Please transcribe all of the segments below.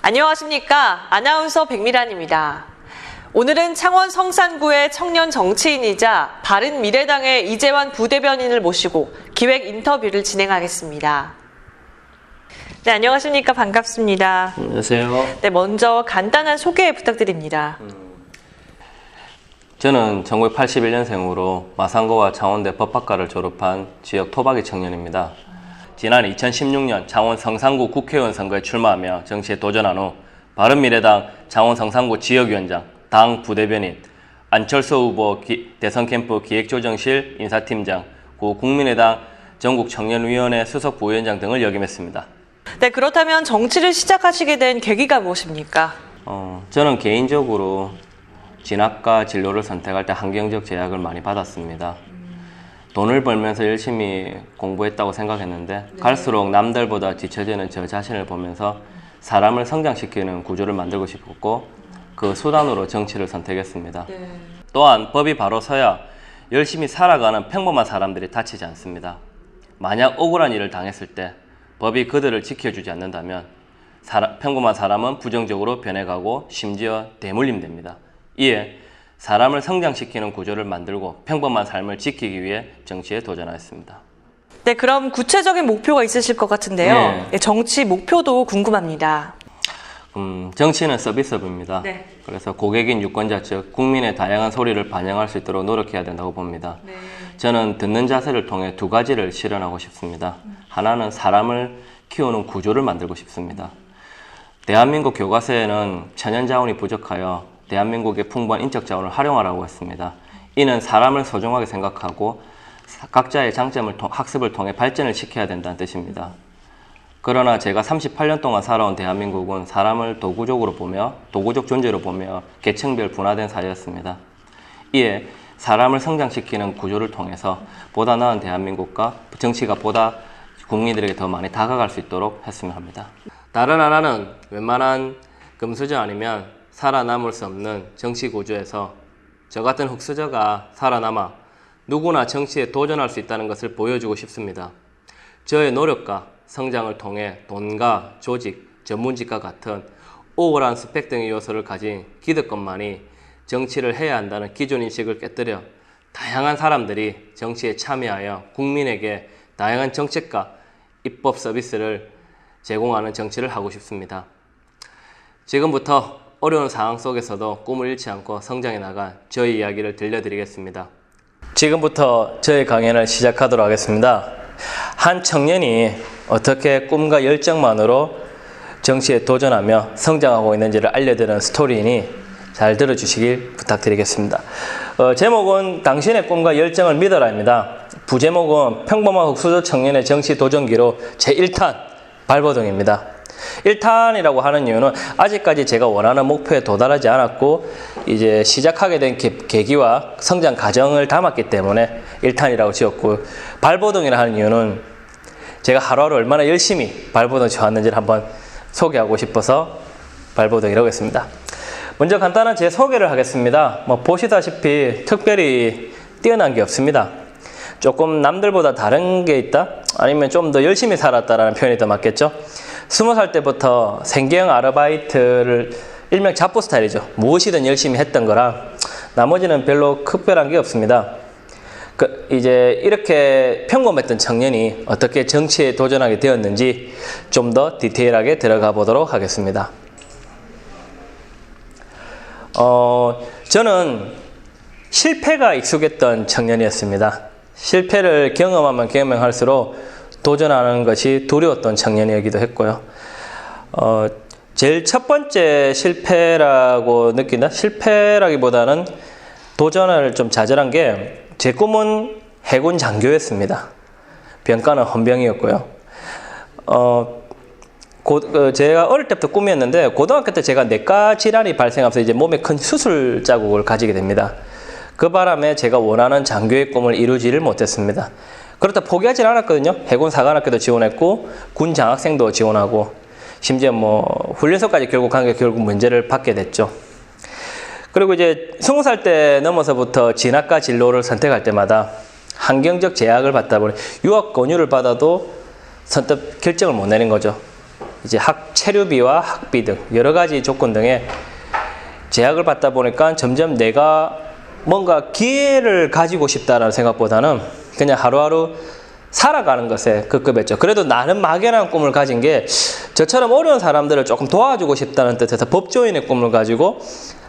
안녕하십니까. 아나운서 백미란입니다. 오늘은 창원 성산구의 청년 정치인이자 바른미래당의 이재환 부대변인을 모시고 기획 인터뷰를 진행하겠습니다. 네, 안녕하십니까. 반갑습니다. 안녕하세요. 네, 먼저 간단한 소개 부탁드립니다. 저는 1981년생으로 마산고와 창원대 법학과를 졸업한 지역 토박이 청년입니다. 지난 2016년 창원 성산구 국회의원 선거에 출마하며 정치에 도전한 후 바른미래당 창원 성산구 지역위원장, 당 부대변인, 안철수 후보 대선 캠프 기획조정실 인사팀장, 구 국민의당 전국청년위원회 수석 부위원장 등을 역임했습니다. 네, 그렇다면 정치를 시작하시게 된 계기가 무엇입니까? 저는 개인적으로 진학과 진로를 선택할 때 환경적 제약을 많이 받았습니다. 돈을 벌면서 열심히 공부했다고 생각했는데 갈수록 남들보다 뒤처지는 저 자신을 보면서 사람을 성장시키는 구조를 만들고 싶었고 그 수단으로 정치를 선택했습니다. 또한 법이 바로 서야 열심히 살아가는 평범한 사람들이 다치지 않습니다. 만약 억울한 일을 당했을 때 법이 그들을 지켜주지 않는다면 평범한 사람은 부정적으로 변해가고 심지어 대물림됩니다. 이에 사람을 성장시키는 구조를 만들고 평범한 삶을 지키기 위해 정치에 도전하였습니다. 네, 그럼 구체적인 목표가 있으실 것 같은데요. 네. 정치 목표도 궁금합니다. 정치는 서비스업입니다. 네. 그래서 고객인 유권자 즉 국민의 다양한 소리를 반영할 수 있도록 노력해야 된다고 봅니다. 네. 저는 듣는 자세를 통해 두 가지를 실현하고 싶습니다. 하나는 사람을 키우는 구조를 만들고 싶습니다. 대한민국 교과서에는 천연자원이 부족하여 대한민국의 풍부한 인적 자원을 활용하라고 했습니다. 이는 사람을 소중하게 생각하고 각자의 장점을 학습을 통해 발전을 시켜야 된다는 뜻입니다. 그러나 제가 38년 동안 살아온 대한민국은 사람을 도구적 존재로 보며 계층별 분화된 사회였습니다. 이에 사람을 성장시키는 구조를 통해서 보다 나은 대한민국과 정치가 보다 국민들에게 더 많이 다가갈 수 있도록 했으면 합니다. 다른 하나는 웬만한 금수저 아니면 살아남을 수 없는 정치 구조에서 저 같은 흑수저가 살아남아 누구나 정치에 도전할 수 있다는 것을 보여주고 싶습니다. 저의 노력과 성장을 통해 돈과 조직, 전문직과 같은 우월한 스펙 등의 요소를 가진 기득권만이 정치를 해야 한다는 기존인식을 깨뜨려 다양한 사람들이 정치에 참여하여 국민에게 다양한 정책과 입법 서비스를 제공하는 정치를 하고 싶습니다. 지금부터 어려운 상황 속에서도 꿈을 잃지 않고 성장해 나간 저희 이야기를 들려드리겠습니다. 지금부터 저희 강연을 시작하도록 하겠습니다. 한 청년이 어떻게 꿈과 열정만으로 정치에 도전하며 성장하고 있는지를 알려드리는 스토리이니 잘 들어주시길 부탁드리겠습니다. 제목은 당신의 꿈과 열정을 믿어라입니다. 부제목은 평범한 흑수저 청년의 정치 도전기로 제1탄 발버둥입니다. 1탄이라고 하는 이유는 아직까지 제가 원하는 목표에 도달하지 않았고 이제 시작하게 된 계기와 성장 과정을 담았기 때문에 1탄이라고 지었고, 발버둥이라 하는 이유는 제가 하루하루 얼마나 열심히 발버둥 쳐왔는지를 한번 소개하고 싶어서 발버둥이라고 했습니다. 먼저 간단한 제 소개를 하겠습니다. 보시다시피 특별히 뛰어난 게 없습니다. 조금 남들보다 다른 게 있다? 아니면 좀 더 열심히 살았다라는 표현이 더 맞겠죠? 20살 때부터 생계형 아르바이트를 일명 잡부 스타일이죠. 무엇이든 열심히 했던 거라 나머지는 별로 특별한 게 없습니다. 이제 이렇게 평범했던 청년이 어떻게 정치에 도전하게 되었는지 좀 더 디테일하게 들어가 보도록 하겠습니다. 저는 실패가 익숙했던 청년이었습니다. 실패를 경험하면 경험할수록 도전하는 것이 두려웠던 청년이기도 했고요. 제일 첫 번째 실패라기보다는 도전을 좀 좌절한 게, 제 꿈은 해군 장교였습니다. 병가는 헌병이었고요. 제가 어릴 때부터 꿈이었는데 고등학교 때 제가 내과 질환이 발생하면서 이제 몸에 큰 수술 자국을 가지게 됩니다. 그 바람에 제가 원하는 장교의 꿈을 이루지를 못했습니다. 그렇다 포기하진 않았거든요. 해군 사관학교도 지원했고 군 장학생도 지원하고 심지어 훈련소까지 결국 간 게 결국 문제를 받게 됐죠. 그리고 이제 20살 때 넘어서부터 진학과 진로를 선택할 때마다 환경적 제약을 받다 보니 유학 권유를 받아도 선뜻 결정을 못 내린 거죠. 이제 체류비와 학비 등 여러 가지 조건 등에 제약을 받다 보니까 점점 내가 뭔가 기회를 가지고 싶다라는 생각보다는 그냥 하루하루 살아가는 것에 급급했죠. 그래도 나는 막연한 꿈을 가진 게 저처럼 어려운 사람들을 조금 도와주고 싶다는 뜻에서 법조인의 꿈을 가지고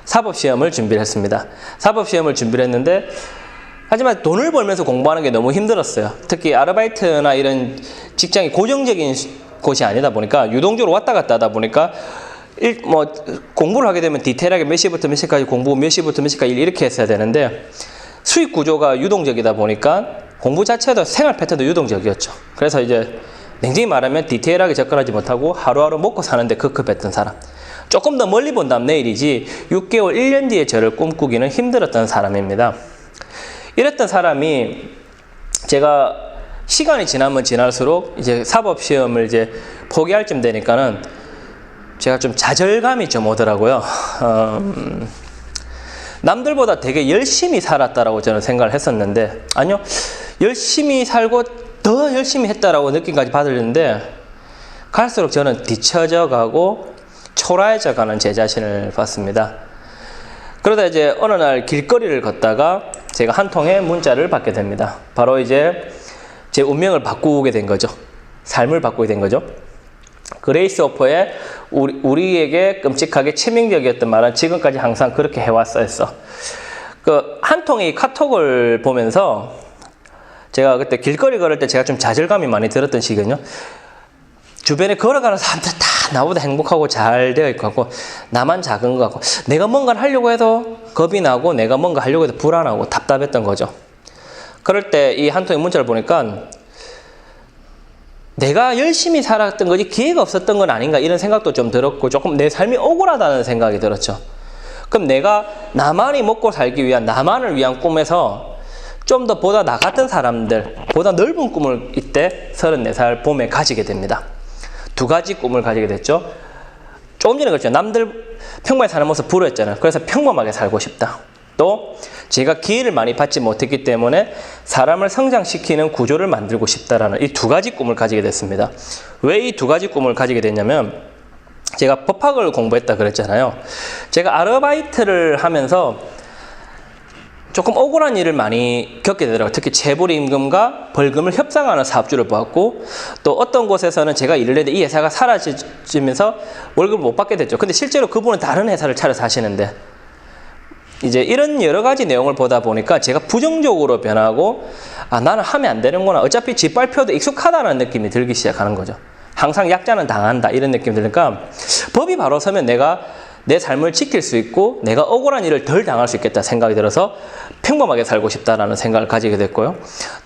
사법시험을 준비를 했습니다. 사법시험을 준비를 했는데 하지만 돈을 벌면서 공부하는 게 너무 힘들었어요. 특히 아르바이트나 이런 직장이 고정적인 곳이 아니다 보니까 유동적으로 왔다 갔다 하다 보니까 공부를 하게 되면 디테일하게 몇 시부터 몇 시까지 공부, 몇 시부터 몇 시까지 이렇게 했어야 되는데 수익 구조가 유동적이다 보니까 공부 자체도 생활 패턴도 유동적이었죠. 그래서 이제 냉정히 말하면 디테일하게 접근하지 못하고 하루하루 먹고 사는데 급급했던 사람. 조금 더 멀리 본다면 내일이지 6개월, 1년 뒤에 저를 꿈꾸기는 힘들었던 사람입니다. 이랬던 사람이 제가 시간이 지나면 지날수록 이제 사법시험을 이제 포기할 쯤 되니까는 제가 좀 좌절감이 좀 오더라고요. 남들보다 되게 열심히 살았다라고 저는 생각을 했었는데 아니요, 열심히 살고 더 열심히 했다라고 느낌까지 받았는데 갈수록 저는 뒤처져 가고 초라해져 가는 제 자신을 봤습니다. 그러다 이제 어느 날 길거리를 걷다가 제가 한 통의 문자를 받게 됩니다. 바로 이제 제 운명을 바꾸게 된 거죠. 삶을 바꾸게 된 거죠. 그레이스 호퍼의 우리에게 끔찍하게 치명적이었던 말은 지금까지 항상 그렇게 해왔어 했어. 그 한 통의 카톡을 보면서 제가 그때 길거리 걸을 때 제가 좀 좌절감이 많이 들었던 시기거든요. 주변에 걸어가는 사람들 다 나보다 행복하고 잘 되어 있고 나만 작은 것 같고 내가 뭔가를 하려고 해도 겁이 나고 내가 뭔가 하려고 해도 불안하고 답답했던 거죠. 그럴 때 이 한 통의 문자를 보니까 내가 열심히 살았던 거지 기회가 없었던 건 아닌가 이런 생각도 좀 들었고 조금 내 삶이 억울하다는 생각이 들었죠. 그럼 내가 나만이 먹고 살기 위한 나만을 위한 꿈에서 좀 더 보다 나 같은 사람들 보다 넓은 꿈을 이때 34살 봄에 가지게 됩니다. 두 가지 꿈을 가지게 됐죠. 조금 전에 그랬죠. 남들 평범하게 사는 모습 부러웠잖아요. 그래서 평범하게 살고 싶다. 또 제가 기회를 많이 받지 못했기 때문에 사람을 성장시키는 구조를 만들고 싶다라는 이 두 가지 꿈을 가지게 됐습니다. 왜 이 두 가지 꿈을 가지게 됐냐면 제가 법학을 공부했다 그랬잖아요. 제가 아르바이트를 하면서 조금 억울한 일을 많이 겪게 되더라고요. 특히 체불 임금과 벌금을 협상하는 사업주를 보았고 또 어떤 곳에서는 제가 일을 했는데 이 회사가 사라지면서 월급을 못 받게 됐죠. 근데 실제로 그분은 다른 회사를 차려서 하시는데 이제 이런 여러 가지 내용을 보다 보니까 제가 부정적으로 변하고 나는 하면 안 되는구나. 어차피 짓밟혀도 익숙하다는 느낌이 들기 시작하는 거죠. 항상 약자는 당한다 이런 느낌이 들니까 법이 바로 서면 내가 내 삶을 지킬 수 있고 내가 억울한 일을 덜 당할 수 있겠다 생각이 들어서 평범하게 살고 싶다라는 생각을 가지게 됐고요.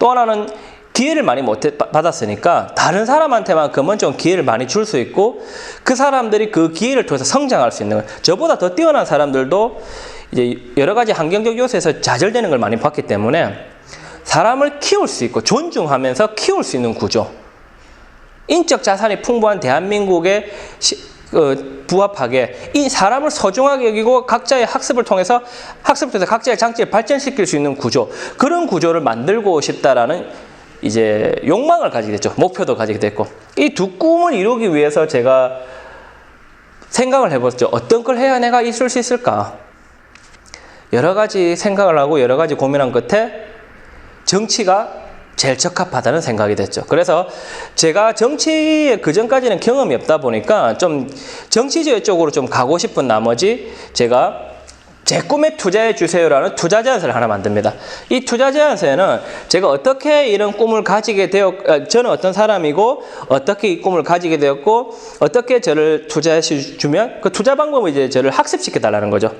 또 하나는 기회를 많이 못 받았으니까 다른 사람한테만 그만큼 기회를 많이 줄 수 있고 그 사람들이 그 기회를 통해서 성장할 수 있는 거예요. 저보다 더 뛰어난 사람들도 이제 여러 가지 환경적 요소에서 좌절되는 걸 많이 봤기 때문에 사람을 키울 수 있고 존중하면서 키울 수 있는 구조, 인적 자산이 풍부한 대한민국의 부합하게 이 사람을 소중하게 여기고 각자의 학습을 통해서 각자의 장치를 발전시킬 수 있는 구조, 그런 구조를 만들고 싶다라는 이제 욕망을 가지게 됐죠. 목표도 가지게 됐고 이 두 꿈을 이루기 위해서 제가 생각을 해봤죠. 어떤 걸 해야 내가 이룰 수 있을까? 여러 가지 생각을 하고 여러 가지 고민한 끝에 정치가 제일 적합하다는 생각이 됐죠. 그래서 제가 정치에 그전까지는 경험이 없다 보니까 좀 정치 쪽으로 좀 가고 싶은 나머지 제가 제 꿈에 투자해 주세요라는 투자 제안서를 하나 만듭니다. 이 투자 제안서에는 제가 어떻게 이런 꿈을 가지게 저는 어떤 사람이고 어떻게 이 꿈을 가지게 되었고 어떻게 저를 투자해 주면 그 투자 방법을 이제 저를 학습시켜 달라는 거죠.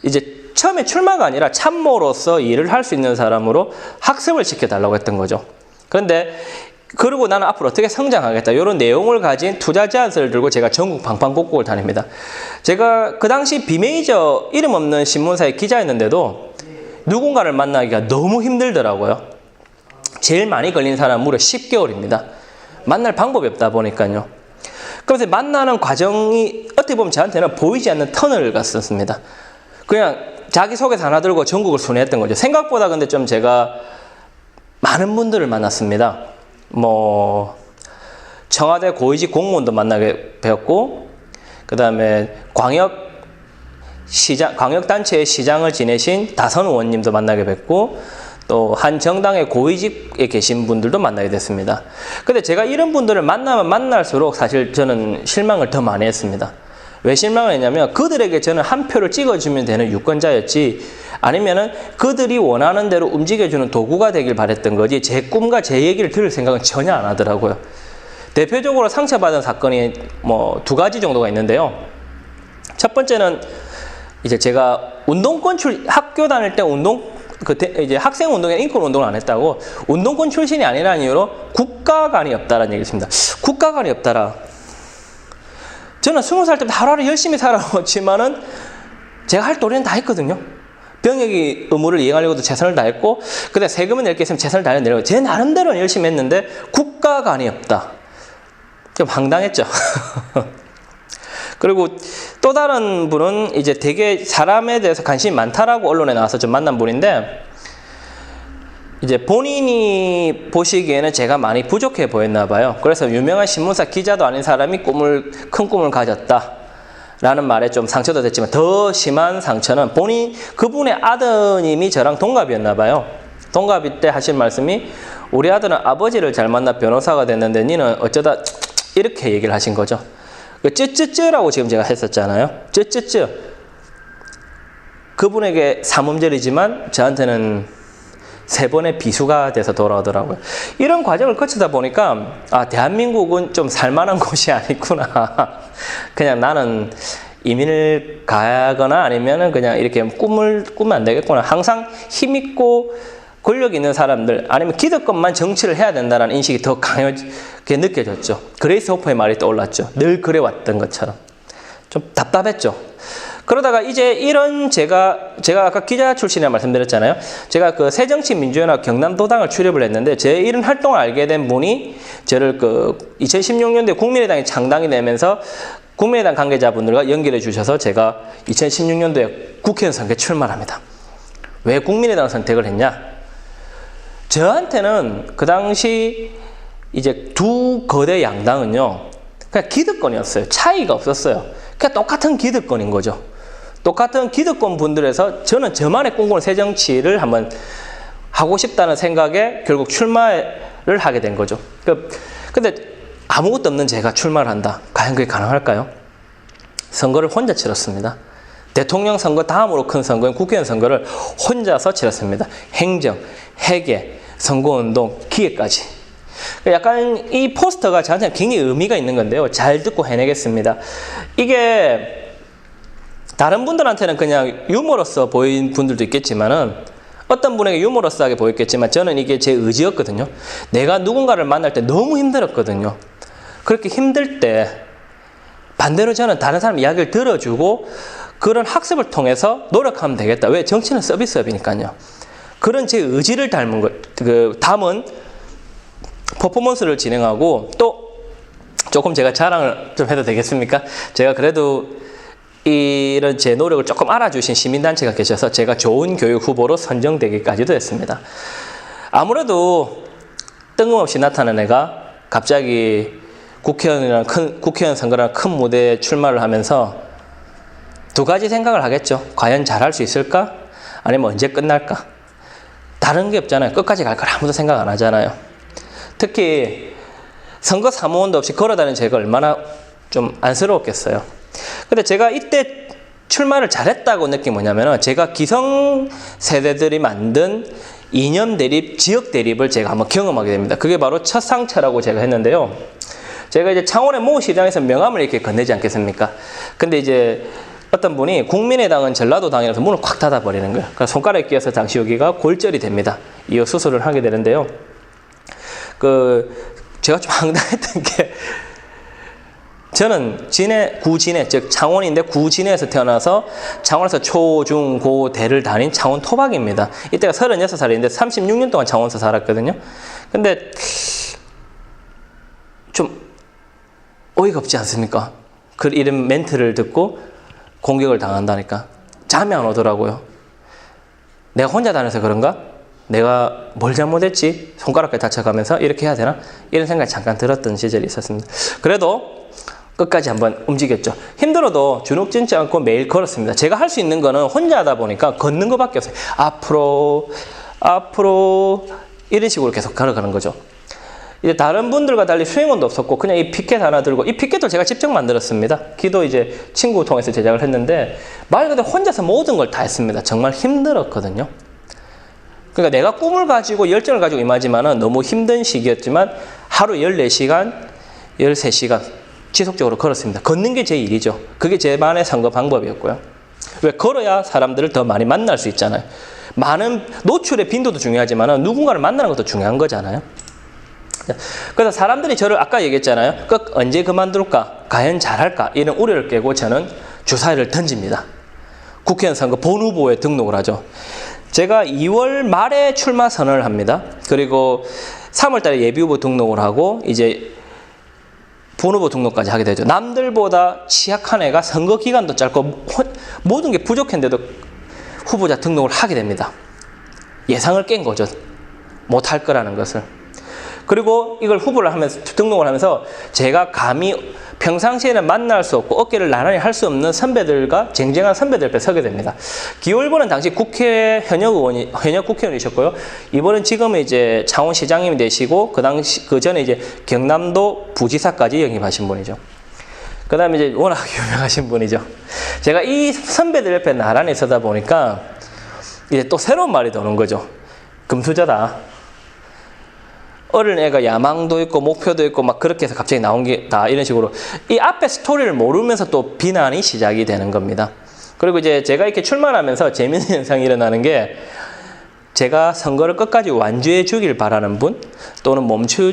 이제 처음에 출마가 아니라 참모로서 일을 할 수 있는 사람으로 학습을 시켜달라고 했던 거죠. 그런데 그리고 나는 앞으로 어떻게 성장하겠다 이런 내용을 가진 투자 제안서를 들고 제가 전국 방방곡곡을 다닙니다. 제가 그 당시 비메이저 이름 없는 신문사의 기자였는데도 누군가를 만나기가 너무 힘들더라고요. 제일 많이 걸린 사람은 무려 10개월입니다. 만날 방법이 없다 보니까요. 그래서 만나는 과정이 어떻게 보면 저한테는 보이지 않는 터널을 갔었습니다. 그냥 자기소개서 하나 들고 전국을 순회했던 거죠. 생각보다 근데 좀 제가 많은 분들을 만났습니다. 청와대 고위직 공무원도 만나게 되었고, 그 다음에 광역단체의 시장을 지내신 다선 의원님도 만나게 뵙고, 또 한 정당의 고위직에 계신 분들도 만나게 됐습니다. 근데 제가 이런 분들을 만나면 만날수록 사실 저는 실망을 더 많이 했습니다. 왜 실망을 했냐면 그들에게 저는 한 표를 찍어주면 되는 유권자였지, 아니면은 그들이 원하는 대로 움직여주는 도구가 되길 바랬던 거지 제 꿈과 제 얘기를 들을 생각은 전혀 안 하더라고요. 대표적으로 상처받은 사건이 뭐 2가지 정도가 있는데요. 첫 번째는 이제 제가 운동권 학교 다닐 때 이제 학생 운동에 인권 운동을 안 했다고 운동권 출신이 아니라는 이유로 국가관이 없다라는 얘기를 했습니다. 국가관이 없다라. 저는 20살 때부터 하루하루 열심히 살아왔지만은 제가 할 도리는 다 했거든요. 병역이 의무를 이행하려고도 최선을 다했고, 그다음에 세금을 낼 게 있으면 최선을 다해내려고 제 나름대로는 열심히 했는데 국가관이 없다. 좀 황당했죠. 그리고 또 다른 분은 이제 되게 사람에 대해서 관심이 많다라고 언론에 나와서 좀 만난 분인데, 이제 본인이 보시기에는 제가 많이 부족해 보였나 봐요. 그래서 유명한 신문사 기자도 아닌 사람이 큰 꿈을 가졌다라는 말에 좀 상처도 됐지만, 더 심한 상처는 그분의 아드님이 저랑 동갑이었나 봐요. 동갑일 때 하신 말씀이, 우리 아들은 아버지를 잘 만나 변호사가 됐는데 니는 어쩌다 이렇게 얘기를 하신 거죠. 쯔쯔쯔라고 지금 제가 했었잖아요. 쯔쯔쯔. 그분에게 삼음절이지만 저한테는 3번의 비수가 돼서 돌아오더라고요. 이런 과정을 거치다 보니까 대한민국은 좀 살만한 곳이 아니구나. 그냥 나는 이민을 가거나 아니면은 그냥 이렇게 꾸면 안 되겠구나. 항상 힘있고 권력 있는 사람들, 아니면 기득권만 정치를 해야 된다는 인식이 더 강하게 느껴졌죠. 그레이스 호퍼의 말이 떠올랐죠. 늘 그래왔던 것처럼. 좀 답답했죠. 그러다가 이제 이런 제가 아까 기자 출신이라 말씀드렸잖아요. 제가 그 새정치민주연합 경남도당을 출입을 했는데, 제 이런 활동을 알게 된 분이 저를 2016년도에 국민의당이 창당이 되면서 국민의당 관계자분들과 연결해 주셔서 제가 2016년도에 국회의원 선거에 출마합니다. 왜 국민의당 선택을 했냐? 저한테는 그 당시 이제 두 거대 양당은요, 그냥 기득권이었어요. 차이가 없었어요. 그냥 똑같은 기득권인 거죠. 똑같은 기득권 분들에서 저는 저만의 꿈꾸는 새정치를 한번 하고 싶다는 생각에 결국 출마를 하게 된 거죠. 근데 아무것도 없는 제가 출마를 한다. 과연 그게 가능할까요? 선거를 혼자 치렀습니다. 대통령 선거 다음으로 큰 선거인 국회의원 선거를 혼자서 치렀습니다. 행정, 회계, 선거운동, 기획까지. 약간 이 포스터가 저한테는 굉장히 의미가 있는 건데요. 잘 듣고 해내겠습니다. 이게 다른 분들한테는 그냥 유머러스 보인 분들도 있겠지만은, 어떤 분에게 유머러스하게 보였겠지만 저는 이게 제 의지였거든요. 내가 누군가를 만날 때 너무 힘들었거든요. 그렇게 힘들 때 반대로 저는 다른 사람 이야기를 들어주고 그런 학습을 통해서 노력하면 되겠다. 왜? 정치는 서비스업이니까요. 그런 제 의지를 담은 퍼포먼스를 진행하고, 또 조금 제가 자랑을 좀 해도 되겠습니까? 제가 그래도 이런 제 노력을 조금 알아주신 시민단체가 계셔서 제가 좋은 교육 후보로 선정되기까지도 했습니다. 아무래도 뜬금없이 나타난 애가 갑자기 국회의원 선거라는 큰 무대에 출마를 하면서 2가지 생각을 하겠죠. 과연 잘할 수 있을까? 아니면 언제 끝날까? 다른 게 없잖아요. 끝까지 갈 걸 아무도 생각 안 하잖아요. 특히 선거 사무원도 없이 걸어다니는 제가 얼마나 좀 안쓰러웠겠어요. 근데 제가 이때 출마를 잘했다고 느낀 게 뭐냐면은, 제가 기성 세대들이 만든 이념 대립, 지역 대립을 제가 한번 경험하게 됩니다. 그게 바로 첫 상처라고 제가 했는데요. 제가 이제 창원의 모 시장에서 명함을 이렇게 건네지 않겠습니까? 근데 이제 어떤 분이 국민의당은 전라도당이라서 문을 콱 닫아버리는 거예요. 그래서 손가락에 끼어서 당시 여기가 골절이 됩니다. 이어 수술을 하게 되는데요. 제가 좀 황당했던 게, 저는 구진해, 즉 창원인데 구진해에서 태어나서 창원에서 초, 중, 고, 대를 다닌 창원 토박입니다. 이때가 36살인데 36년 동안 창원에서 살았거든요. 근데 좀 어이가 없지 않습니까? 이런 멘트를 듣고 공격을 당한다니까. 잠이 안 오더라고요. 내가 혼자 다녀서 그런가? 내가 뭘 잘못했지? 손가락까지 다쳐가면서 이렇게 해야 되나? 이런 생각이 잠깐 들었던 시절이 있었습니다. 그래도 끝까지 한번 움직였죠. 힘들어도 주눅 들지 않고 매일 걸었습니다. 제가 할 수 있는 거는 혼자 하다 보니까 걷는 것밖에 없어요. 앞으로 이런 식으로 계속 걸어가는 거죠. 이제 다른 분들과 달리 수행원도 없었고 그냥 이 피켓 하나 들고, 이 피켓도 제가 직접 만들었습니다. 기도 이제 친구 통해서 제작을 했는데 말 그대로 혼자서 모든 걸 다 했습니다. 정말 힘들었거든요. 그러니까 내가 꿈을 가지고 열정을 가지고 임하지만은 너무 힘든 시기였지만 하루 14시간, 13시간 지속적으로 걸었습니다. 걷는 게 제 일이죠. 그게 제만의 선거 방법이었고요. 왜? 걸어야 사람들을 더 많이 만날 수 있잖아요. 많은 노출의 빈도도 중요하지만 누군가를 만나는 것도 중요한 거잖아요. 그래서 사람들이 저를 아까 얘기했잖아요. 언제 그만둘까? 과연 잘할까? 이런 우려를 깨고 저는 주사위를 던집니다. 국회의원 선거 본 후보에 등록을 하죠. 제가 2월 말에 출마 선언을 합니다. 그리고 3월 달에 예비후보 등록을 하고 이제 본 후보 등록까지 하게 되죠. 남들보다 취약한 애가 선거 기간도 짧고 모든 게 부족했는데도 후보자 등록을 하게 됩니다. 예상을 깬 거죠. 못할 거라는 것을. 그리고 이걸 후보를 하면서, 등록을 하면서 제가 감히 평상시에는 만날 수 없고 어깨를 나란히 할 수 없는 선배들과 쟁쟁한 선배들 앞에 서게 됩니다. 기호일보는 당시 국회 현역 국회의원이셨고요. 이번은 지금은 이제 창원시장님이 되시고 그 전에 이제 경남도 부지사까지 영입하신 분이죠. 그 다음에 이제 워낙 유명하신 분이죠. 제가 이 선배들 옆에 나란히 서다 보니까 이제 또 새로운 말이 도는 거죠. 금수저다. 어린 애가 야망도 있고 목표도 있고 막 그렇게 해서 갑자기 나온 게 다 이런 식으로 이 앞에 스토리를 모르면서 또 비난이 시작이 되는 겁니다. 그리고 이제 제가 이렇게 출마하면서 재밌는 현상이 일어나는 게, 제가 선거를 끝까지 완주해 주길 바라는 분 또는 멈춰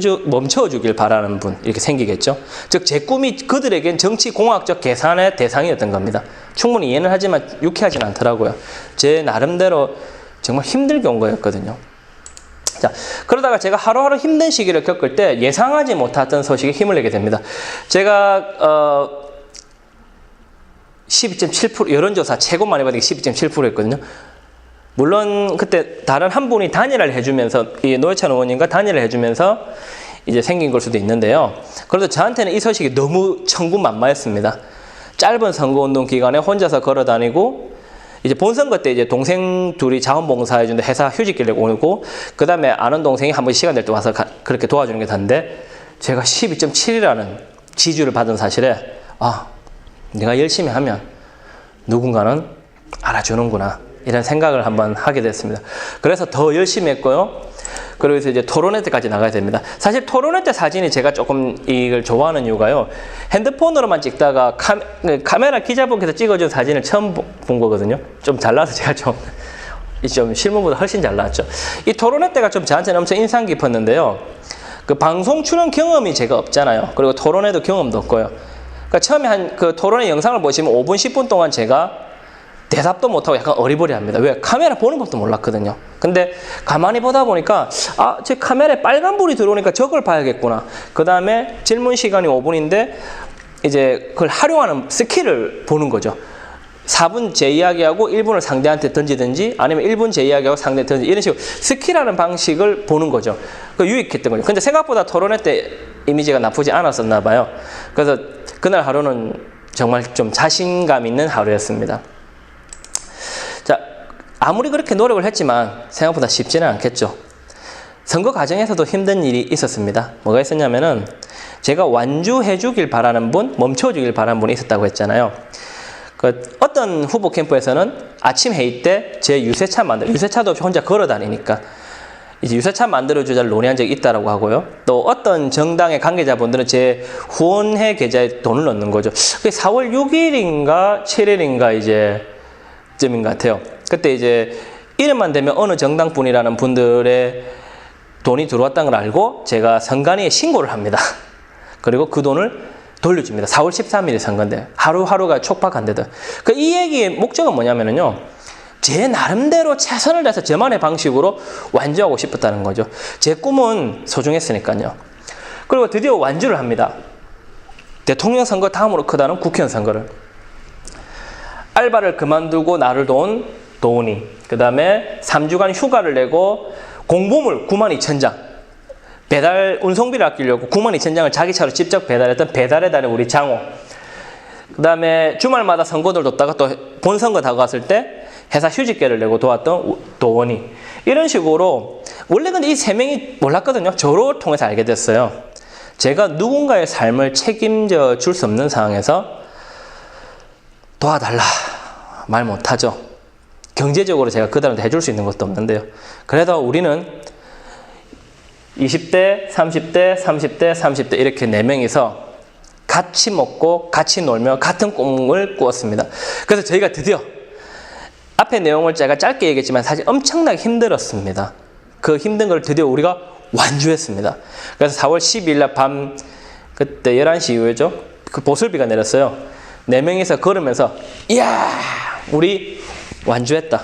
주길 바라는 분 이렇게 생기겠죠. 즉 제 꿈이 그들에겐 정치 공학적 계산의 대상이었던 겁니다. 충분히 이해는 하지만 유쾌하진 않더라고요. 제 나름대로 정말 힘들게 온 거였거든요. 자, 그러다가 제가 하루하루 힘든 시기를 겪을 때 예상하지 못했던 소식에 힘을 내게 됩니다. 제가 12.7% 여론조사 최고 많이 받은 게 12.7%였거든요. 물론 그때 다른 한 분이 단일화를 해주면서, 이 노회찬 의원님과 단일화를 해주면서 이제 생긴 걸 수도 있는데요. 그래도 저한테는 이 소식이 너무 천군만마했습니다. 짧은 선거운동 기간에 혼자서 걸어다니고, 이제 본선거 때 이제 동생 둘이 자원봉사해주는데 회사 휴직길 내고 오고, 그 다음에 아는 동생이 한 번 시간 될 때 와서 그렇게 도와주는 게 다인데, 제가 12.7이라는 지지를 받은 사실에, 내가 열심히 하면 누군가는 알아주는구나, 이런 생각을 한번 하게 됐습니다. 그래서 더 열심히 했고요. 그래서 이제 토론회 때까지 나가야 됩니다. 사실 토론회 때 사진이 제가 조금 이걸 좋아하는 이유가요. 핸드폰으로만 찍다가 카메라 기자분께서 찍어준 사진을 처음 본 거거든요. 좀 잘나서 제가 좀 실물보다 훨씬 잘 나왔죠. 이 토론회 때가 좀 저한테는 엄청 인상 깊었는데요. 그 방송 출연 경험이 제가 없잖아요. 그리고 토론회도 경험도 없고요. 그러니까 처음에 그 토론회 영상을 보시면 5분, 10분 동안 제가 대답도 못하고 약간 어리버리합니다. 왜? 카메라 보는 법도 몰랐거든요. 근데 가만히 보다 보니까 제 카메라에 빨간불이 들어오니까 저걸 봐야겠구나. 그 다음에 질문 시간이 5분인데 이제 그걸 활용하는 스킬을 보는 거죠. 4분 제 이야기하고 1분을 상대한테 던지든지 아니면 1분 제 이야기하고 상대한테 던지든지 이런 식으로 스킬하는 방식을 보는 거죠. 그 유익했던 거죠. 근데 생각보다 토론회 때 이미지가 나쁘지 않았었나 봐요. 그래서 그날 하루는 정말 좀 자신감 있는 하루였습니다. 자, 아무리 그렇게 노력을 했지만 생각보다 쉽지는 않겠죠. 선거 과정에서도 힘든 일이 있었습니다. 뭐가 있었냐면은 제가 완주해 주길 바라는 분, 멈춰 주길 바라는 분이 있었다고 했잖아요. 어떤 후보 캠프에서는 아침 회의 때 제 유세차도 없이 혼자 걸어 다니니까 이제 유세차 만들어주자를 논의한 적이 있다라고 하고요. 또 어떤 정당의 관계자분들은 제 후원회 계좌에 돈을 넣는 거죠. 그게 4월 6일인가 7일인가 이제 쯤인 것 같아요. 그때 이제 이름만 되면 어느 정당 분이라는 분들의 돈이 들어왔다는 걸 알고 제가 선관위에 신고를 합니다. 그리고 그 돈을 돌려줍니다. 4월 13일에 선거인데 하루하루가 촉박한데도. 이 얘기의 목적은 뭐냐면요. 제 나름대로 최선을 다해서 저만의 방식으로 완주하고 싶었다는 거죠. 제 꿈은 소중했으니까요. 그리고 드디어 완주를 합니다. 대통령 선거 다음으로 크다는 국회의원 선거를. 알바를 그만두고 나를 도운 도훈이, 그 다음에 3주간 휴가를 내고 공보물 92,000장. 배달 운송비를 아끼려고 92,000장을 자기 차로 직접 배달했던 배달의 달인 우리 장호. 그 다음에 주말마다 선거들 뒀다가 또 본선거 다가왔을 때 회사 휴직계를 내고 도왔던 도원이. 이런 식으로 원래 근데 이 세 명이 몰랐거든요. 저를 통해서 알게 됐어요. 제가 누군가의 삶을 책임져 줄 수 없는 상황에서 도와달라 말 못하죠. 경제적으로 제가 그들한테 해줄 수 있는 것도 없는데요. 그래도 우리는 20대, 30대, 30대, 30대 이렇게 4명이서 같이 먹고 같이 놀며 같은 꿈을 꾸었습니다. 그래서 저희가 드디어 앞에 내용을 제가 짧게 얘기했지만 사실 엄청나게 힘들었습니다. 그 힘든 걸 드디어 우리가 완주했습니다. 그래서 4월 12일 날 밤 그때 11시 이후에죠. 그 보슬비가 내렸어요. 4명이서 걸으면서 이야 우리 완주했다.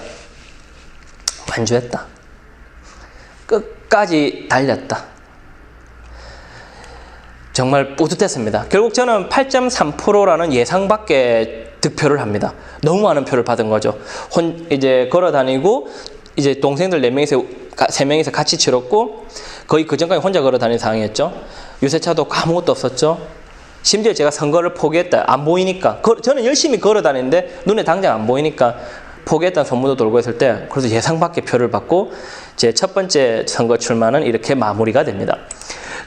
완주했다. 끝까지 달렸다. 정말 뿌듯했습니다. 결국 저는 8.3%라는 예상 밖의 득표를 합니다. 너무 많은 표를 받은 거죠. 이제 걸어 다니고 이제 동생들 3명이서 같이 치렀고 거의 그 전까지 혼자 걸어 다니는 상황이었죠. 유세차도 아무것도 없었죠. 심지어 제가 선거를 포기했다. 안 보이니까. 저는 열심히 걸어 다니는데 눈에 당장 안 보이니까 포기했다는 소문도 돌고 있을 때 그래서 예상 밖의 표를 받고 제 첫 번째 선거 출마는 이렇게 마무리가 됩니다.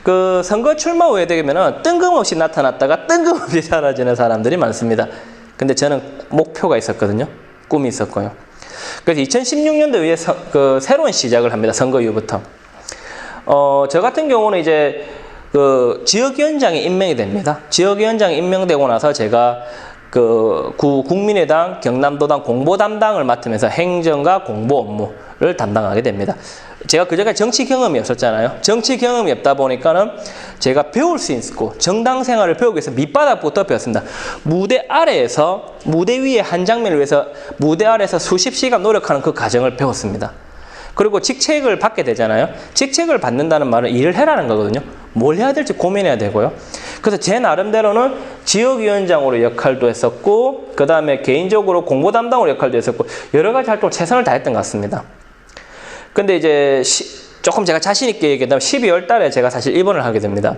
그 선거 출마 후에 되면은 뜬금없이 나타났다가 뜬금없이 사라지는 사람들이 많습니다. 근데 저는 목표가 있었거든요. 꿈이 있었고요. 그래서 2016년도에 그 새로운 시작을 합니다. 선거 이후부터. 저 같은 경우는 이제 그 지역위원장이 임명이 됩니다. 지역위원장이 임명되고 나서 제가 그 국민의당 경남도당 공보 담당을 맡으면서 행정과 공보 업무를 담당하게 됩니다. 제가 그전에 정치 경험이 없었잖아요. 정치 경험이 없다 보니까는 제가 배울 수 있고 정당 생활을 배우기 위해서 밑바닥부터 배웠습니다. 무대 아래에서 무대 위의 한 장면을 위해서 무대 아래에서 수십 시간 노력하는 그 과정을 배웠습니다. 그리고 직책을 받게 되잖아요. 직책을 받는다는 말은 일을 해라는 거거든요. 뭘 해야 될지 고민해야 되고요. 그래서 제 나름대로는 지역위원장으로 역할도 했었고 그 다음에 개인적으로 공보 담당으로 역할도 했었고 여러 가지 활동을 최선을 다했던 것 같습니다. 근데 이제 조금 제가 자신 있게 얘기한다면 12월 달에 제가 사실 입원을 하게 됩니다.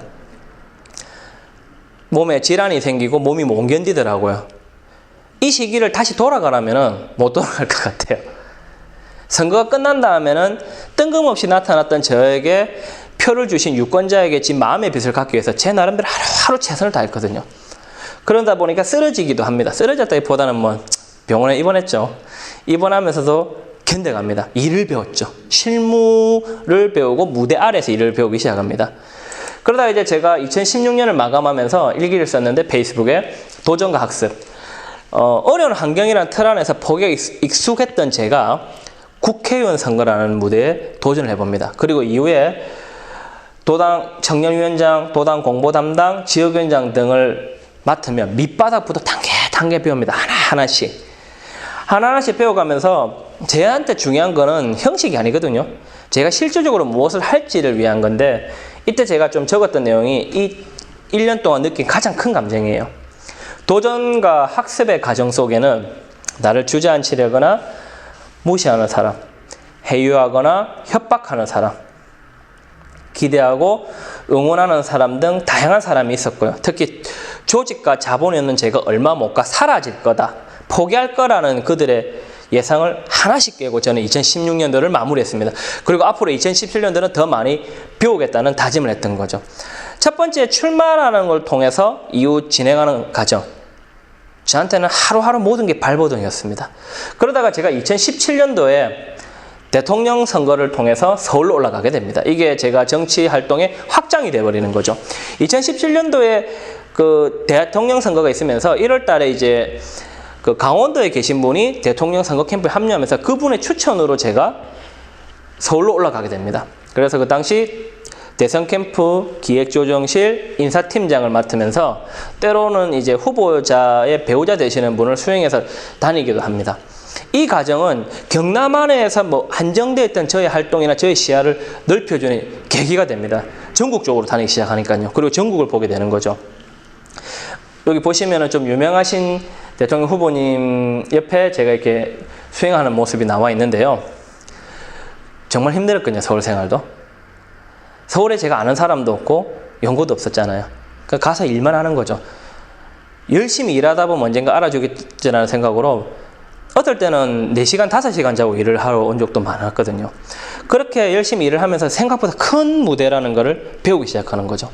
몸에 질환이 생기고 몸이 못 견디더라고요. 이 시기를 다시 돌아가라면 못 돌아갈 것 같아요. 선거가 끝난 다음에는 뜬금없이 나타났던 저에게 표를 주신 유권자에게 지금 마음의 빚을 갚기 위해서 제 나름대로 하루하루 최선을 다했거든요. 그러다 보니까 쓰러지기도 합니다. 쓰러졌다기보다는 뭐 병원에 입원했죠. 입원하면서도 견뎌갑니다. 일을 배웠죠. 실무를 배우고 무대 아래에서 일을 배우기 시작합니다. 그러다 이제 제가 2016년을 마감하면서 일기를 썼는데 페이스북에 도전과 학습. 어려운 환경이라는 틀 안에서 폭에 익숙했던 제가 국회의원 선거라는 무대에 도전을 해봅니다. 그리고 이후에 도당 청년위원장, 도당 공보담당, 지역위원장 등을 맡으며 밑바닥부터 단계 배웁니다. 하나하나씩 배워가면서 제한테 중요한 거는 형식이 아니거든요. 제가 실질적으로 무엇을 할지를 위한 건데 이때 제가 좀 적었던 내용이 이 1년 동안 느낀 가장 큰 감정이에요. 도전과 학습의 과정 속에는 나를 주저앉히려거나 무시하는 사람, 회유하거나 협박하는 사람, 기대하고 응원하는 사람 등 다양한 사람이 있었고요. 특히 조직과 자본이 없는 제가 얼마 못 가 사라질 거다, 포기할 거라는 그들의 예상을 하나씩 깨고 저는 2016년도를 마무리했습니다. 그리고 앞으로 2017년도는 더 많이 배우겠다는 다짐을 했던 거죠. 첫 번째 출마라는 걸 통해서 이후 진행하는 과정. 저한테는 하루하루 모든 게 발버둥이었습니다. 그러다가 제가 2017년도에 대통령 선거를 통해서 서울로 올라가게 됩니다. 이게 제가 정치 활동의 확장이 돼버리는 거죠. 2017년도에 그 대통령 선거가 있으면서 1월 달에 이제 그 강원도에 계신 분이 대통령 선거 캠프에 합류하면서 그분의 추천으로 제가 서울로 올라가게 됩니다. 그래서 그 당시 대선 캠프 기획조정실 인사팀장을 맡으면서 때로는 이제 후보자의 배우자 되시는 분을 수행해서 다니기도 합니다. 이 과정은 경남 안에서 뭐 한정되어 있던 저의 활동이나 저의 시야를 넓혀주는 계기가 됩니다. 전국적으로 다니기 시작하니까요. 그리고 전국을 보게 되는 거죠. 여기 보시면은 좀 유명하신 대통령 후보님 옆에 제가 이렇게 수행하는 모습이 나와 있는데요. 정말 힘들었거든요. 서울 생활도. 서울에 제가 아는 사람도 없고 연고도 없었잖아요. 그러니까 가서 일만 하는 거죠. 열심히 일하다 보면 언젠가 알아주겠지라는 생각으로 어떨 때는 4시간, 5시간 자고 일을 하러 온 적도 많았거든요. 그렇게 열심히 일을 하면서 생각보다 큰 무대라는 것을 배우기 시작하는 거죠.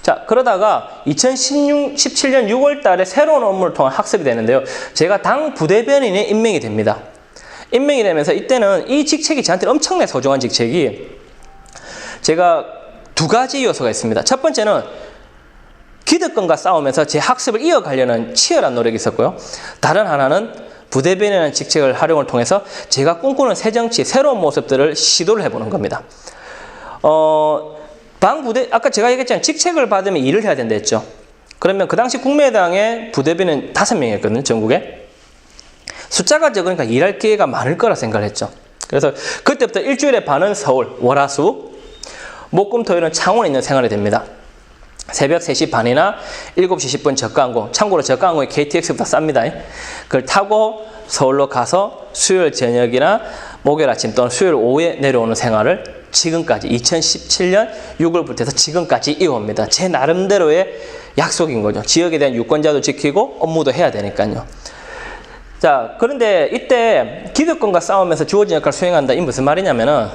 자, 그러다가 2017년 6월 달에 새로운 업무를 통한 학습이 되는데요. 제가 당 부대변인에 임명이 됩니다. 임명이 되면서 이때는 이 직책이 저한테 엄청나게 소중한 직책이 제가 2가지 요소가 있습니다. 첫 번째는 기득권과 싸우면서 제 학습을 이어가려는 치열한 노력이 있었고요. 다른 하나는 부대변인이라는 직책을 활용을 통해서 제가 꿈꾸는 새정치, 새로운 모습들을 시도를 해보는 겁니다. 아까 제가 얘기했잖아요. 직책을 받으면 일을 해야 된다 했죠. 그러면 그 당시 국민의당의 부대변인 5명이었거든요. 전국에. 숫자가 적으니까 일할 기회가 많을 거라 생각을 했죠. 그래서 그때부터 일주일에 반은 서울, 월화수, 목금토일은 창원에 있는 생활이 됩니다. 새벽 3시 반이나 7시 10분 저가항공, 참고로 저가항공이 KTX보다 쌉니다. 그걸 타고 서울로 가서 수요일 저녁이나 목요일 아침 또는 수요일 오후에 내려오는 생활을 지금까지 2017년 6월부터 해서 지금까지 이어옵니다. 제 나름대로의 약속인 거죠. 지역에 대한 유권자도 지키고 업무도 해야 되니까요. 자, 그런데 이때 기득권과 싸우면서 주어진 역할을 수행한다. 이 무슨 말이냐면은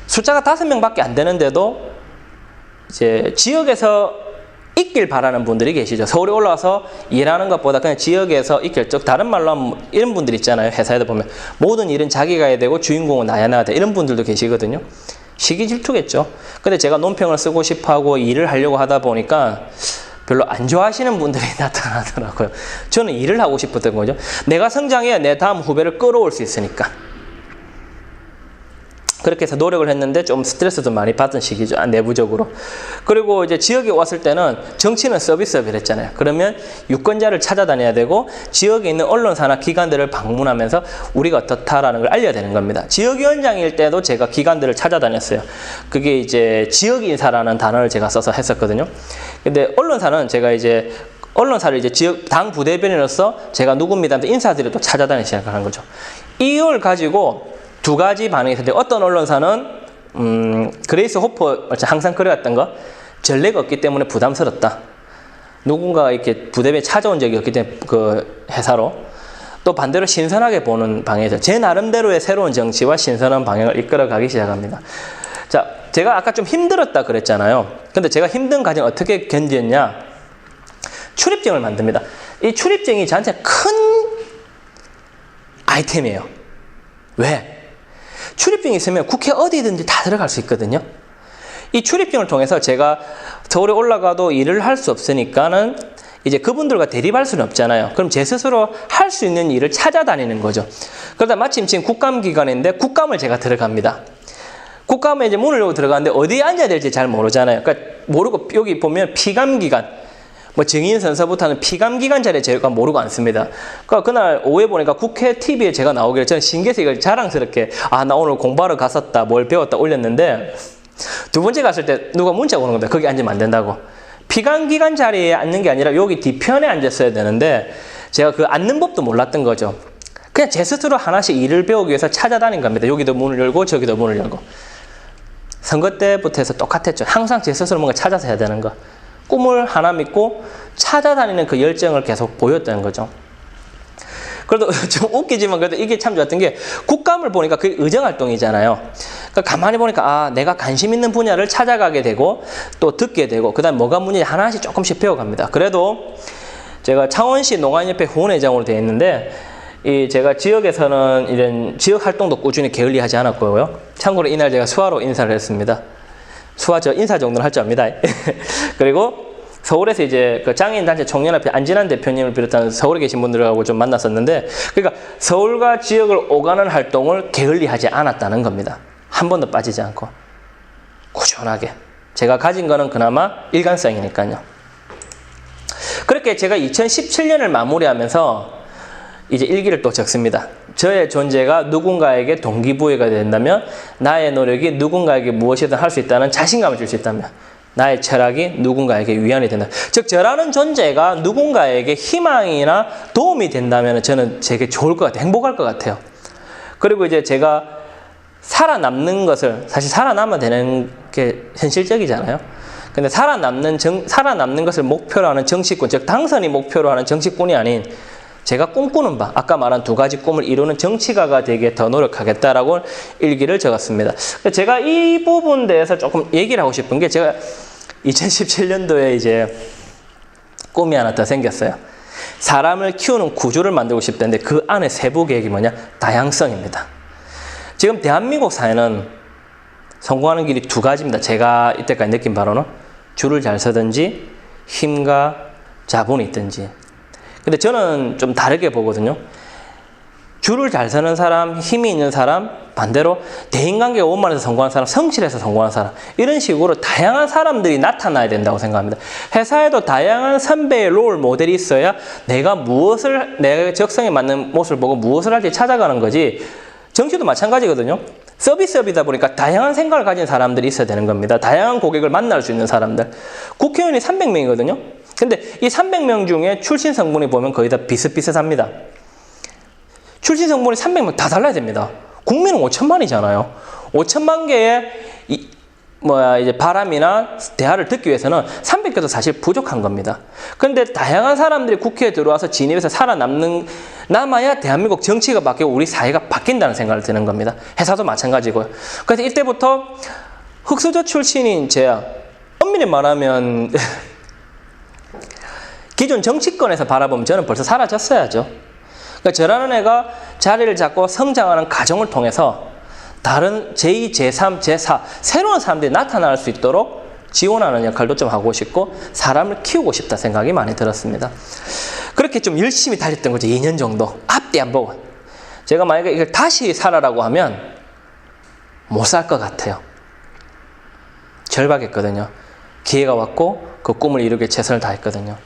숫자가 5명밖에 안 되는데도 이제 지역에서 있길 바라는 분들이 계시죠. 서울에 올라와서 일하는 것보다 그냥 지역에서 있길, 즉 다른 말로 하면 이런 분들 있잖아요. 회사에도 보면 모든 일은 자기가 해야 되고 주인공은 나야 돼. 이런 분들도 계시거든요. 시기 질투겠죠. 근데 제가 논평을 쓰고 싶어하고 일을 하려고 하다 보니까 별로 안 좋아하시는 분들이 나타나더라고요. 저는 일을 하고 싶었던 거죠. 내가 성장해야 내 다음 후배를 끌어올 수 있으니까. 그렇게 해서 노력을 했는데 좀 스트레스도 많이 받은 시기죠. 내부적으로. 그리고 이제 지역에 왔을 때는 정치는 서비스업을 했잖아요. 그러면 유권자를 찾아다녀야 되고 지역에 있는 언론사나 기관들을 방문하면서 우리가 어떻다라는 걸 알려야 되는 겁니다. 지역위원장일 때도 제가 기관들을 찾아다녔어요. 그게 이제 지역인사라는 단어를 제가 써서 했었거든요. 근데 언론사는 제가 이제 언론사를 이제 지역 당 부대변인으로서 제가 누굽니다 하면서 인사들을 또 찾아다니기 시작하는 거죠. 이걸 가지고 2가지 반응이 있었는데 어떤 언론사는 그레이스 호퍼 항상 그래왔던 거 전례가 없기 때문에 부담스럽다. 누군가가 이렇게 부대변에 찾아온 적이 없기 때문에 그 회사로 또 반대로 신선하게 보는 방향이죠. 제 나름대로의 새로운 정치와 신선한 방향을 이끌어가기 시작합니다. 자, 제가 아까 좀 힘들었다 그랬잖아요. 근데 제가 힘든 과정 어떻게 견뎠냐? 출입증을 만듭니다. 이 출입증이 저한테 큰 아이템이에요. 왜? 출입증이 있으면 국회 어디든지 다 들어갈 수 있거든요. 이 출입증을 통해서 제가 서울에 올라가도 일을 할 수 없으니까는 이제 그분들과 대립할 수는 없잖아요. 그럼 제 스스로 할 수 있는 일을 찾아다니는 거죠. 그러다 마침 지금 국감기간인데 국감을 제가 들어갑니다. 국감에 이제 문을 열고 들어가는데 어디에 앉아야 될지 잘 모르잖아요. 그러니까 모르고 여기 보면 피감기간, 뭐 증인 선서부터는 피감기간 자리에 제가 모르고 앉습니다. 그러니까 그날 오후에 보니까 국회 TV에 제가 나오길래 저는 신기해서 이걸 자랑스럽게 나 오늘 공부하러 갔었다, 뭘 배웠다 올렸는데 2번째 갔을 때 누가 문자가 오는 겁니다. 거기 앉으면 안 된다고. 피감기간 자리에 앉는 게 아니라 여기 뒤편에 앉았어야 되는데 제가 그 앉는 법도 몰랐던 거죠. 그냥 제 스스로 하나씩 일을 배우기 위해서 찾아다닌 겁니다. 여기도 문을 열고 저기도 문을 열고. 선거 때부터 해서 똑같았죠. 항상 제 스스로 뭔가 찾아서 해야 되는 거. 꿈을 하나 믿고 찾아다니는 그 열정을 계속 보였다는 거죠. 그래도 좀 웃기지만 그래도 이게 참 좋았던 게 국감을 보니까 그게 의정활동이잖아요. 그러니까 가만히 보니까 내가 관심 있는 분야를 찾아가게 되고 또 듣게 되고 그 다음에 뭐가 문제인지 하나씩 조금씩 배워갑니다. 그래도 제가 창원시 농안협회 후원회장으로 되어 있는데 제가 지역에서는 이런 지역 활동도 꾸준히 게을리하지 않았고요. 참고로 이날 제가 수화로 인사를 했습니다. 수화 저 인사 정도는 할 줄 압니다. 그리고 서울에서 이제 그 장애인단체 청년협회 안진환 대표님을 비롯한 서울에 계신 분들하고 좀 만났었는데, 그러니까 서울과 지역을 오가는 활동을 게을리하지 않았다는 겁니다. 한 번도 빠지지 않고 꾸준하게. 제가 가진 거는 그나마 일관성이니까요. 그렇게 제가 2017년을 마무리하면서 이제 일기를 또 적습니다. 저의 존재가 누군가에게 동기부여가 된다면, 나의 노력이 누군가에게 무엇이든 할 수 있다는 자신감을 줄 수 있다면, 나의 철학이 누군가에게 위안이 된다. 즉 저라는 존재가 누군가에게 희망이나 도움이 된다면 저는 제게 좋을 것 같아요. 행복할 것 같아요. 그리고 이제 제가 살아남는 것을, 사실 살아남아야 되는 게 현실적이잖아요. 근데 살아남는 것을 목표로 하는 정치꾼, 즉 당선이 목표로 하는 정치꾼이 아닌 제가 꿈꾸는 바, 아까 말한 두 가지 꿈을 이루는 정치가가 되게 더 노력하겠다라고 일기를 적었습니다. 제가 이 부분에 대해서 조금 얘기를 하고 싶은 게, 제가 2017년도에 이제 꿈이 하나 더 생겼어요. 사람을 키우는 구조를 만들고 싶다는데 그 안에 세부 계획이 뭐냐? 다양성입니다. 지금 대한민국 사회는 성공하는 길이 두 가지입니다. 제가 이때까지 느낀 바로는 줄을 잘 서든지 힘과 자본이 있든지. 근데 저는 좀 다르게 보거든요. 줄을 잘 서는 사람, 힘이 있는 사람, 반대로 대인관계가 원만해서 성공하는 사람, 성실해서 성공하는 사람, 이런 식으로 다양한 사람들이 나타나야 된다고 생각합니다. 회사에도 다양한 선배의 롤 모델이 있어야 내가 내 적성에 맞는 모습을 보고 무엇을 할지 찾아가는 거지. 정치도 마찬가지거든요. 서비스업이다 보니까 다양한 생각을 가진 사람들이 있어야 되는 겁니다. 다양한 고객을 만날 수 있는 사람들. 국회의원이 300명이거든요. 근데 이 300명 중에 출신 성분이 보면 거의 다 비슷비슷합니다. 출신 성분이 300명 다 달라야 됩니다. 국민은 5천만이잖아요. 5천만 개의 이제 바람이나 대화를 듣기 위해서는 300개도 사실 부족한 겁니다. 그런데 다양한 사람들이 국회에 들어와서 진입해서 남아야 대한민국 정치가 바뀌고 우리 사회가 바뀐다는 생각을 드는 겁니다. 회사도 마찬가지고요. 그래서 이때부터 흑수저 출신인 제가 엄밀히 말하면 기존 정치권에서 바라보면 저는 벌써 사라졌어야죠. 그러니까 저라는 애가 자리를 잡고 성장하는 과정을 통해서 다른 제2, 제3, 제4 새로운 사람들이 나타날 수 있도록 지원하는 역할도 좀 하고 싶고 사람을 키우고 싶다 생각이 많이 들었습니다. 그렇게 좀 열심히 달렸던 거죠. 2년 정도. 앞뒤 안 보고. 제가 만약에 이걸 다시 살아라고 하면 못 살 것 같아요. 절박했거든요. 기회가 왔고 그 꿈을 이루기 위해 최선을 다했거든요.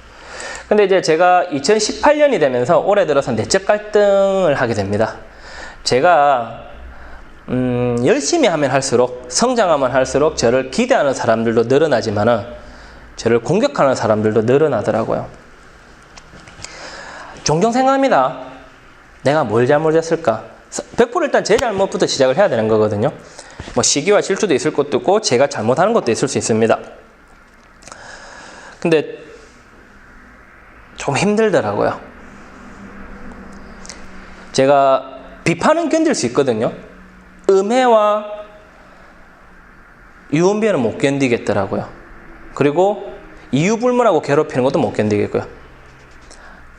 근데 이제 제가 2018년이 되면서 올해 들어서 내적 갈등을 하게 됩니다. 제가 열심히 하면 할수록, 성장하면 할수록 저를 기대하는 사람들도 늘어나지만은 저를 공격하는 사람들도 늘어나더라고요. 종종 생각합니다. 내가 뭘 잘못했을까? 100% 일단 제 잘못부터 시작을 해야 되는 거거든요. 뭐 시기와 질투도 있을 것도 있고 제가 잘못하는 것도 있을 수 있습니다. 근데 좀 힘들더라고요. 제가 비판은 견딜 수 있거든요. 음해와 유언비어는 못 견디겠더라고요. 그리고 이유불문하고 괴롭히는 것도 못 견디겠고요.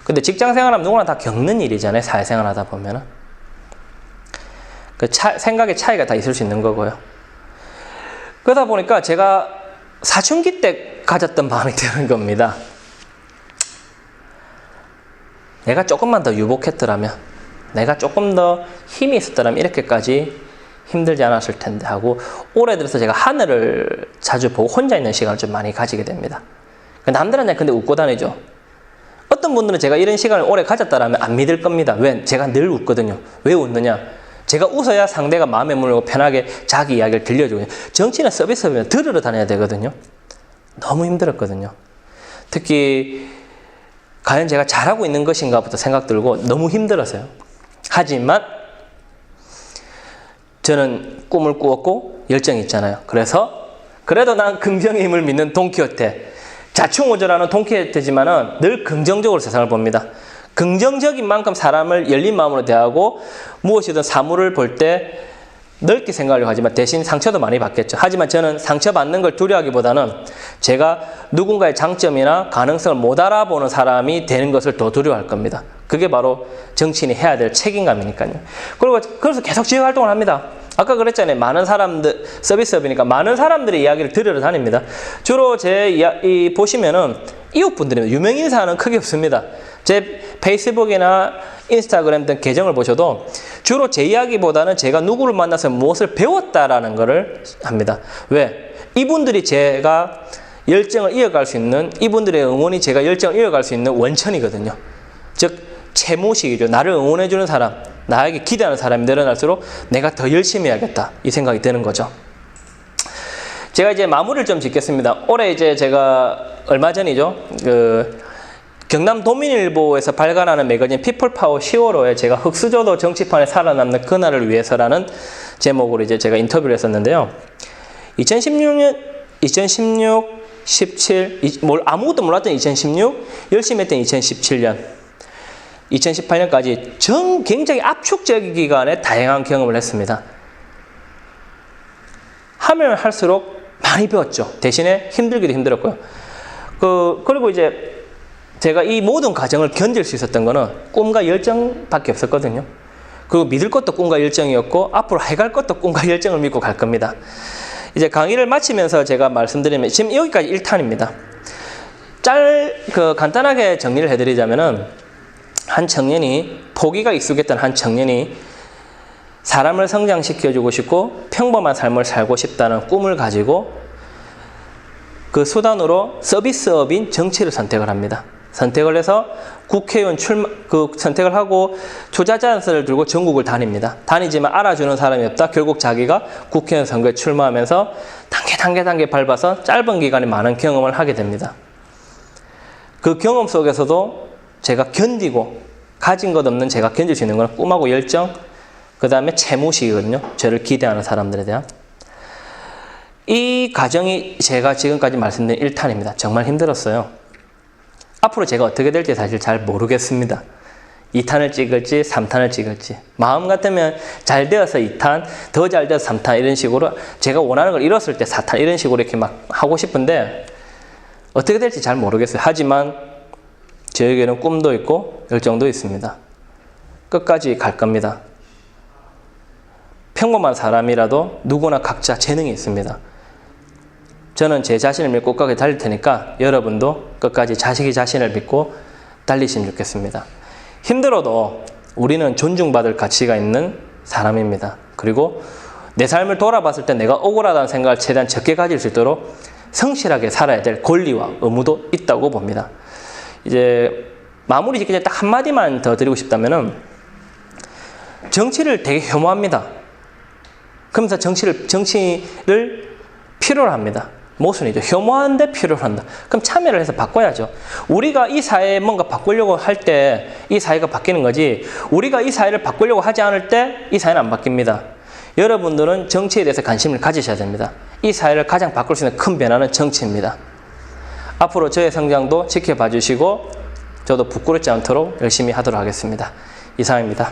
근데 직장 생활하면 누구나 다 겪는 일이잖아요. 사회생활 하다 보면은. 생각의 차이가 다 있을 수 있는 거고요. 그러다 보니까 제가 사춘기 때 가졌던 마음이 드는 겁니다. 내가 조금만 더 유복했더라면, 내가 조금 더 힘이 있었더라면 이렇게까지 힘들지 않았을 텐데 하고, 올해 들어서 제가 하늘을 자주 보고 혼자 있는 시간을 좀 많이 가지게 됩니다. 남들은 근데 웃고 다니죠. 어떤 분들은 제가 이런 시간을 오래 가졌다라면 안 믿을 겁니다. 왜? 제가 늘 웃거든요. 왜 웃느냐? 제가 웃어야 상대가 마음에 물고 편하게 자기 이야기를 들려주거든요. 정치나 서비스면 들으러 다녀야 되거든요. 너무 힘들었거든요. 특히 과연 제가 잘하고 있는 것인가부터 생각 들고 너무 힘들었어요. 하지만 저는 꿈을 꾸었고 열정이 있잖아요. 그래도 난 긍정의 힘을 믿는 돈키호테, 자충우절하는 돈키호테지만은 늘 긍정적으로 세상을 봅니다. 긍정적인 만큼 사람을 열린 마음으로 대하고 무엇이든 사물을 볼 때 넓게 생각하려고 하지만 대신 상처도 많이 받겠죠. 하지만 저는 상처받는 걸 두려워하기보다는 제가 누군가의 장점이나 가능성을 못 알아보는 사람이 되는 것을 더 두려워할 겁니다. 그게 바로 정치인이 해야 될 책임감이니까요. 그래서 계속 지역활동을 합니다. 아까 그랬잖아요. 많은 사람들, 서비스업이니까 많은 사람들의 이야기를 들으러 다닙니다. 주로 보시면은 이웃분들입니다. 유명인사는 크게 없습니다. 제 페이스북이나 인스타그램 등 계정을 보셔도 주로 제 이야기보다는 제가 누구를 만나서 무엇을 배웠다라는 것을 합니다. 왜? 이분들이 제가 열정을 이어갈 수 있는, 이분들의 응원이 제가 열정을 이어갈 수 있는 원천이거든요. 즉 채무식이죠. 나를 응원해주는 사람, 나에게 기대하는 사람이 늘어날수록 내가 더 열심히 해야겠다, 이 생각이 드는 거죠. 제가 이제 마무리를 좀 짓겠습니다. 올해 이제 제가 얼마 전이죠. 경남 도민일보에서 발간하는 매거진 피플파워 10월호에 제가 흑수저도 정치판에 살아남는 그날을 위해서라는 제목으로 이제 제가 인터뷰를 했었는데요. 2016, 17, 아무것도 몰랐던 2016, 열심히 했던 2017년, 2018년까지 굉장히 압축적인 기간에 다양한 경험을 했습니다. 하면 할수록 많이 배웠죠. 대신에 힘들기도 힘들었고요. 그리고 이제 제가 이 모든 과정을 견딜 수 있었던 거는 꿈과 열정밖에 없었거든요. 그리고 믿을 것도 꿈과 열정이었고 앞으로 해갈 것도 꿈과 열정을 믿고 갈 겁니다. 이제 강의를 마치면서 제가 말씀드리면 지금 여기까지 1탄입니다. 간단하게 정리를 해드리자면은 한 청년이 포기가 익숙했던 한 청년이 사람을 성장시켜주고 싶고 평범한 삶을 살고 싶다는 꿈을 가지고 그 수단으로 서비스업인 정치를 선택을 합니다. 선택을 해서 국회의원 선택을 하고 초자잔서를 들고 전국을 다닙니다. 다니지만 알아주는 사람이 없다. 결국 자기가 국회의원 선거에 출마하면서 단계 밟아서 짧은 기간에 많은 경험을 하게 됩니다. 그 경험 속에서도 제가 견디고 가진 것 없는 제가 견딜 수 있는 건 꿈하고 열정, 그 다음에 채무식이거든요. 저를 기대하는 사람들에 대한. 이 과정이 제가 지금까지 말씀드린 1탄입니다. 정말 힘들었어요. 앞으로 제가 어떻게 될지 사실 잘 모르겠습니다. 2탄을 찍을지 3탄을 찍을지. 마음 같으면 잘 되어서 2탄, 더 잘 되어서 3탄 이런 식으로 제가 원하는 걸 이뤘을 때 4탄 이런 식으로 이렇게 막 하고 싶은데 어떻게 될지 잘 모르겠어요. 하지만 저에게는 꿈도 있고 열정도 있습니다. 끝까지 갈 겁니다. 평범한 사람이라도 누구나 각자 재능이 있습니다. 저는 제 자신을 믿고 끝까지 달릴 테니까 여러분도 끝까지 자기 자신을 믿고 달리시면 좋겠습니다. 힘들어도 우리는 존중받을 가치가 있는 사람입니다. 그리고 내 삶을 돌아봤을 때 내가 억울하다는 생각을 최대한 적게 가질 수 있도록 성실하게 살아야 될 권리와 의무도 있다고 봅니다. 이제 마무리 짓기 전에 딱 한마디만 더 드리고 싶다면은 정치를 되게 혐오합니다. 그러면서 정치를 필요로 합니다. 모순이죠. 혐오하는데 필요로 한다. 그럼 참여를 해서 바꿔야죠. 우리가 이 사회에 뭔가 바꾸려고 할 때 이 사회가 바뀌는 거지 우리가 이 사회를 바꾸려고 하지 않을 때 이 사회는 안 바뀝니다. 여러분들은 정치에 대해서 관심을 가지셔야 됩니다. 이 사회를 가장 바꿀 수 있는 큰 변화는 정치입니다. 앞으로 저의 성장도 지켜봐 주시고 저도 부끄럽지 않도록 열심히 하도록 하겠습니다. 이상입니다.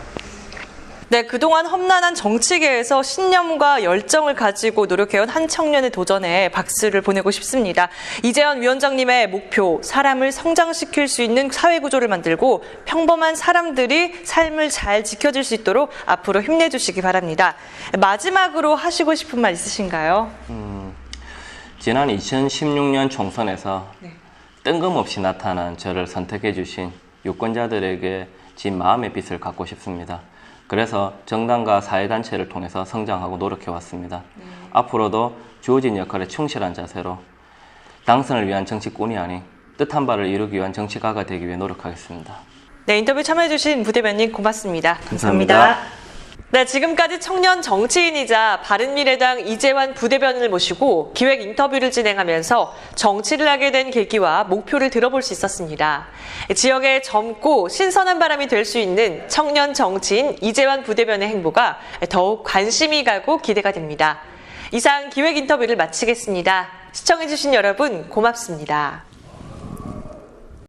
네, 그동안 험난한 정치계에서 신념과 열정을 가지고 노력해온 한 청년의 도전에 박수를 보내고 싶습니다. 이재현 위원장님의 목표, 사람을 성장시킬 수 있는 사회구조를 만들고 평범한 사람들이 삶을 잘 지켜줄 수 있도록 앞으로 힘내주시기 바랍니다. 마지막으로 하시고 싶은 말 있으신가요? 지난 2016년 총선에서 뜬금없이 나타난 저를 선택해 주신 유권자들에게 제 마음의 빛을 갖고 싶습니다. 그래서 정당과 사회단체를 통해서 성장하고 노력해왔습니다. 앞으로도 주어진 역할에 충실한 자세로 당선을 위한 정치꾼이 아닌 뜻한 바를 이루기 위한 정치가가 되기 위해 노력하겠습니다. 네, 인터뷰 참여해주신 부대변인 고맙습니다. 감사합니다. 네, 지금까지 청년 정치인이자 바른미래당 이재환 부대변인을 모시고 기획 인터뷰를 진행하면서 정치를 하게 된 계기와 목표를 들어볼 수 있었습니다. 지역의 젊고 신선한 바람이 될 수 있는 청년 정치인 이재환 부대변인의 행보가 더욱 관심이 가고 기대가 됩니다. 이상 기획 인터뷰를 마치겠습니다. 시청해주신 여러분 고맙습니다.